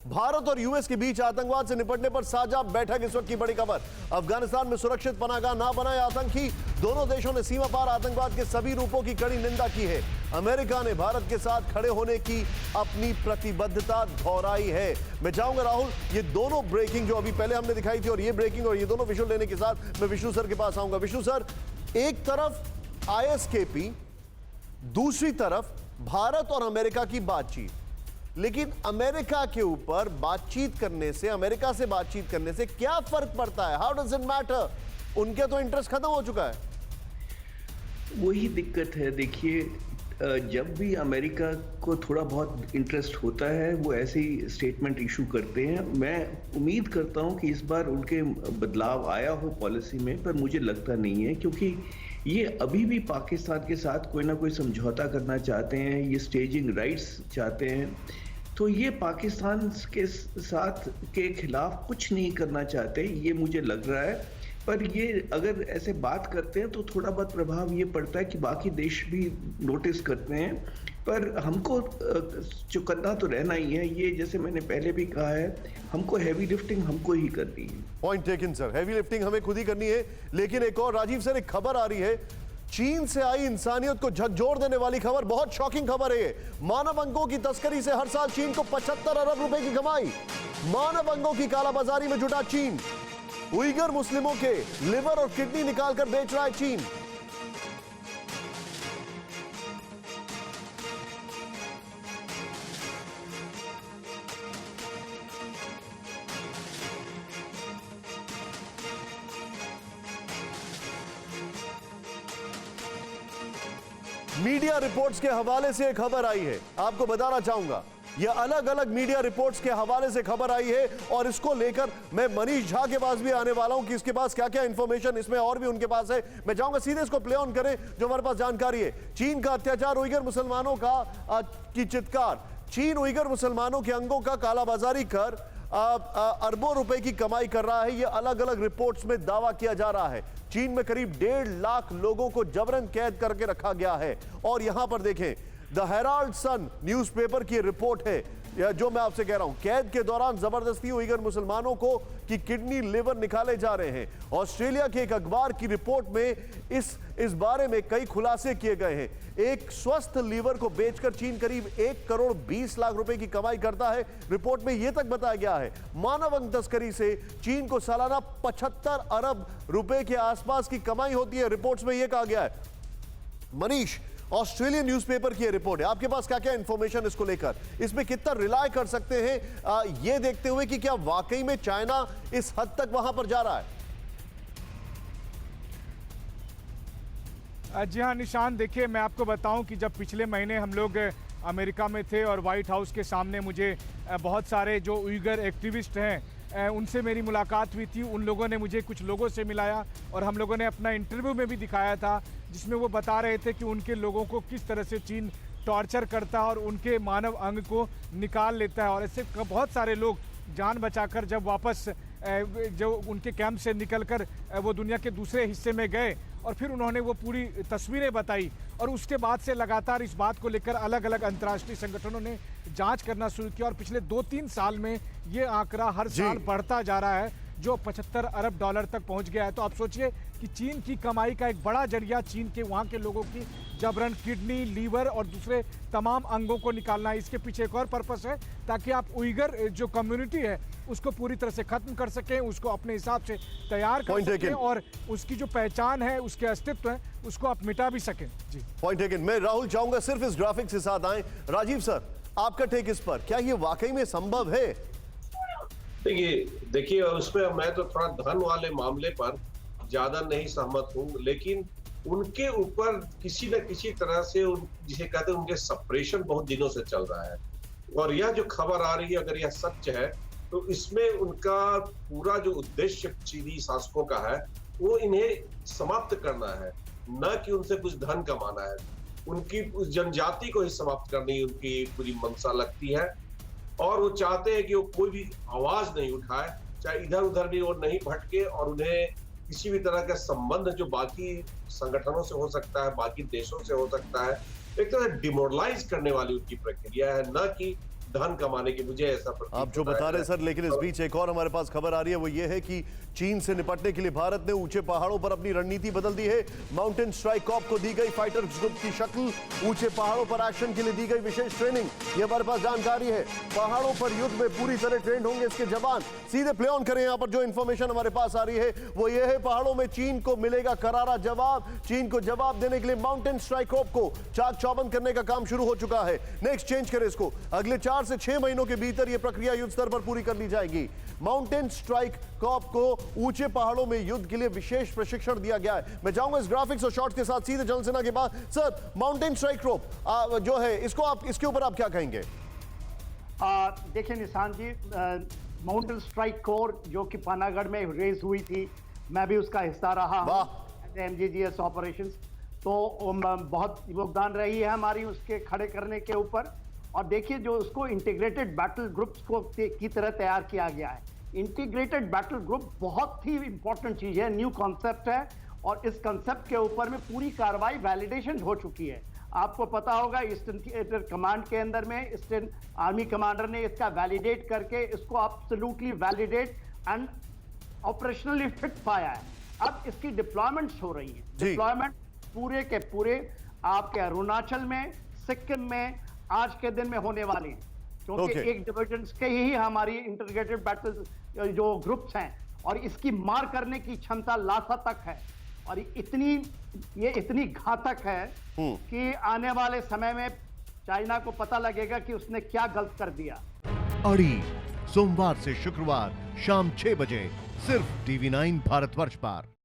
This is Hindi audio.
भारत और यूएस के बीच आतंकवाद से निपटने पर साझा बैठक, इस वक्त की बड़ी खबर। अफगानिस्तान में सुरक्षित पनाहगाह ना बनाए आतंकी, दोनों देशों ने सीमा पार आतंकवाद के सभी रूपों की कड़ी निंदा की है। अमेरिका ने भारत के साथ खड़े होने की अपनी प्रतिबद्धता दोहराई है। मैं चाहूंगा राहुल, ये दोनों ब्रेकिंग जो अभी पहले हमने दिखाई थी और ये ब्रेकिंग और ये दोनों विजुअल लेने के साथ मैं विष्णु सर के पास आऊंगा। विष्णु सर, एक तरफ आईएसकेपी, दूसरी तरफ भारत और अमेरिका की बातचीत, लेकिन अमेरिका के ऊपर बातचीत करने से, अमेरिका से बातचीत करने से क्या फर्क पड़ता है? How does it matter? उनके तो इंटरेस्ट खत्म हो चुका है। वही दिक्कत है। देखिए, जब भी अमेरिका को थोड़ा बहुत इंटरेस्ट होता है वो ऐसे ही स्टेटमेंट इशू करते हैं। मैं उम्मीद करता हूं कि इस बार उनके बदलाव आया हो पॉलिसी में, पर मुझे लगता नहीं है, क्योंकि ये अभी भी पाकिस्तान के साथ कोई ना कोई समझौता करना चाहते हैं, ये स्टेजिंग राइट्स चाहते हैं। तो ये पाकिस्तान के साथ के खिलाफ कुछ नहीं करना चाहते, ये मुझे लग रहा है। पर ये अगर ऐसे बात करते हैं तो थोड़ा बहुत प्रभाव ये पड़ता है कि बाकी देश भी नोटिस करते हैं। पर हमको चौकन्ना तो रहना ही है। ये जैसे मैंने पहले भी कहा है, हमको हैवी लिफ्टिंग हमको ही करनी है। Point taken sir, heavy lifting हमें खुद ही करनी है। लेकिन एक और राजीव सर, एक खबर आ रही है, चीन से आई इंसानियत को झकझोर देने वाली खबर, बहुत शॉकिंग खबर है। मानव अंगों की तस्करी से हर साल चीन को 75 अरब रुपए की कमाई। मानव अंगों की कालाबाजारी में जुटा चीन। उइगर मुस्लिमों के लिवर और किडनी निकालकर बेच रहा है चीन। मीडिया रिपोर्ट्स के हवाले से एक खबर आई है, आपको बताना चाहूंगा। यह अलग अलग मीडिया रिपोर्ट्स के हवाले से खबर आई है और इसको लेकर मैं मनीष झा के पास भी आने वाला हूं कि इसके पास क्या क्या इंफॉर्मेशन इसमें और भी उनके पास है। मैं चाहूंगा सीधे इसको प्ले ऑन करें जो हमारे पास जानकारी है। चीन का अत्याचार, उइगर मुसलमानों का की चित्कार। चीन उइगर मुसलमानों के अंगों का कालाबाजारी कर अरबों रुपए की कमाई कर रहा है, यह अलग अलग रिपोर्ट्स में दावा किया जा रहा है। चीन में करीब 1.5 लाख लोगों को जबरन कैद करके रखा गया है। और यहां पर देखें, द हेराल्ड सन न्यूज़पेपर की रिपोर्ट है, या जो मैं आपसे कह रहा हूं, कैद के दौरान जबरदस्ती उइगर मुसलमानों को की किडनी, लिवर निकाले जा रहे हैं। ऑस्ट्रेलिया के एक अखबार की रिपोर्ट में इस बारे में कई खुलासे किए गए हैं। एक स्वस्थ लीवर को बेचकर चीन करीब 1 करोड़ 20 लाख रुपए की कमाई करता है। रिपोर्ट में यह तक बताया गया है, मानव अंग तस्करी से चीन को सालाना 75 अरब रुपए के आसपास की कमाई होती है। रिपोर्ट्स में यह कहा गया है। मनीष, ऑस्ट्रेलियन न्यूज़पेपर की रिपोर्ट है, आपके पास क्या क्या इंफॉर्मेशन इसको लेकर, इसमें कितना रिलाय कर सकते हैं ये देखते हुए कि क्या वाकई में चाइना इस हद तक वहां पर जा रहा है? जी हाँ निशान, देखिए मैं आपको बताऊं कि जब पिछले महीने हम लोग अमेरिका में थे और वाइट हाउस के सामने मुझे बहुत सारे जो उइगर एक्टिविस्ट हैं उनसे मेरी मुलाकात हुई थी। उन लोगों ने मुझे कुछ लोगों से मिलाया और हम लोगों ने अपना इंटरव्यू में भी दिखाया था, जिसमें वो बता रहे थे कि उनके लोगों को किस तरह से चीन टॉर्चर करता है और उनके मानव अंग को निकाल लेता है। और ऐसे बहुत सारे लोग जान बचाकर जब वापस जो उनके कैंप से निकलकर वो दुनिया के दूसरे हिस्से में गए और फिर उन्होंने वो पूरी तस्वीरें बताई। और उसके बाद से लगातार इस बात को लेकर अलग अलग अंतर्राष्ट्रीय संगठनों ने जांच करना शुरू किया और पिछले 2-3 साल में ये आंकड़ा हर साल बढ़ता जा रहा है, जो 75 अरब डॉलर तक पहुंच गया है। तो आप सोचिए कि चीन की कमाई का एक बड़ा जरिया चीन के वहाँ के लोगों की जबरन किडनी, लीवर और दूसरे तमाम अंगों को निकालना है। इसके पीछे एक और पर्पस है, ताकि आप उइगर जो कम्युनिटी है उसको पूरी तरह से खत्म कर सकें, उसको अपने हिसाब से तैयार कर सकें और उसकी जो पहचान है, उसके अस्तित्व है, उसको आप मिटा भी सकें। जी, पॉइंट टेकन। मैं राहुल चाहूंगा सिर्फ इस ग्राफिक्स के साथ आए। राजीव सर, आपका टेक इस पर, क्या ये वाकई में संभव है? देखिए उसमें मैं तो थोड़ा धन वाले मामले पर ज्यादा नहीं सहमत हूँ, लेकिन उनके ऊपर किसी न किसी तरह से जिसे कहते हैं उनके सप्रेशन बहुत दिनों से चल रहा है। और यह जो खबर आ रही है, अगर यह सच है तो इसमें उनका पूरा जो उद्देश्य चीनी शासकों का है वो इन्हें समाप्त करना है, न कि उनसे कुछ धन कमाना है। उनकी उस जनजाति को ही समाप्त करनी उनकी पूरी मंशा लगती है। और वो चाहते हैं कि वो कोई भी आवाज नहीं उठाए, चाहे इधर उधर भी वो नहीं भटके, और उन्हें किसी भी तरह का संबंध जो बाकी संगठनों से हो सकता है, बाकी देशों से हो सकता है, एक तरह डिमोरलाइज करने वाली उनकी प्रक्रिया है, न कि धन कमाने की, मुझे ऐसा प्रतीत आप जो होता बता है। रहे हैं सर, लेकिन इस बीच एक और हमारे पास खबर आ रही है, वो ये है कि चीन से निपटने के लिए भारत ने ऊंचे पहाड़ों पर अपनी रणनीति बदल दी है। माउंटेन स्ट्राइक कॉर्प को दी गई फाइटर ग्रुप की शक्ल, ऊंचे पहाड़ों पर एक्शन के लिए दी गई विशेष ट्रेनिंग, ये हमारे पास जानकारी है। पहाड़ों पर युद्ध में पूरी तरह ट्रेंड होंगे इसके जवान। सीधे प्ले ऑन करें, यहां पर जो इंफॉर्मेशन हमारे पास आ रही है वो ये है, पहाड़ों में चीन को मिलेगा करारा जवाब। चीन को जवाब देने के लिए माउंटेन स्ट्राइक कॉर्प को चाक चौबंद करने का काम शुरू हो चुका है। नेक्स्ट चेंज करें इसको, अगले 4 से 6 महीनों के भीतर यह प्रक्रिया युद्ध स्तर पर पूरी कर ली जाएगी। माउंटेन स्ट्राइक कॉर्प को ऊंचे पहाड़ों में युद्ध के लिए विशेष प्रशिक्षण दिया गया है। मैं जाऊंगा इस ग्राफिक्स और शॉट्स के साथ सीधे जल सेना के पास। सर, माउंटेन स्ट्राइक कॉर्प जो है, इसको आप, इसके ऊपर आप क्या कहेंगे? देखिए निशान जी, माउंटेन स्ट्राइक कोर जो कि पानागढ़ में रेज हुई थी, मैं भी उसका हिस्सा रहा हूं, एमजीजीएस ऑपरेशंस, तो बहुत योगदान रही है हमारी उसके खड़े करने के ऊपर। और देखिए जो उसको इंटीग्रेटेड बैटल ग्रुप्स को की तरह तैयार किया गया है। इंटीग्रेटेड बैटल ग्रुप बहुत ही इंपॉर्टेंट चीज है, न्यू कॉन्सेप्ट है, और इस कॉन्सेप्ट के ऊपर में पूरी कार्रवाई वैलिडेशन हो चुकी है। आपको पता होगा ईस्टर्न थिएटर कमांड के अंदर में ईस्टर्न आर्मी कमांडर ने इसका वैलिडेट करके इसको absolutely validate and operationally fit पाया है। अब इसकी डिप्लॉयमेंट्स हो रही है। डिप्लॉयमेंट पूरे के पूरे आपके अरुणाचल में, सिक्किम में आज के दिन में होने वाली है, क्योंकि एक डिविजन के ही हमारी इंटीग्रेटेड बैटल जो ग्रुप्स हैं, और इसकी मार करने की क्षमता लासा तक है, और ये इतनी घातक है कि आने वाले समय में चाइना को पता लगेगा कि उसने क्या गलत कर दिया। अड़ी सोमवार से शुक्रवार शाम 6 बजे सिर्फ TV9 भारतवर्ष पर।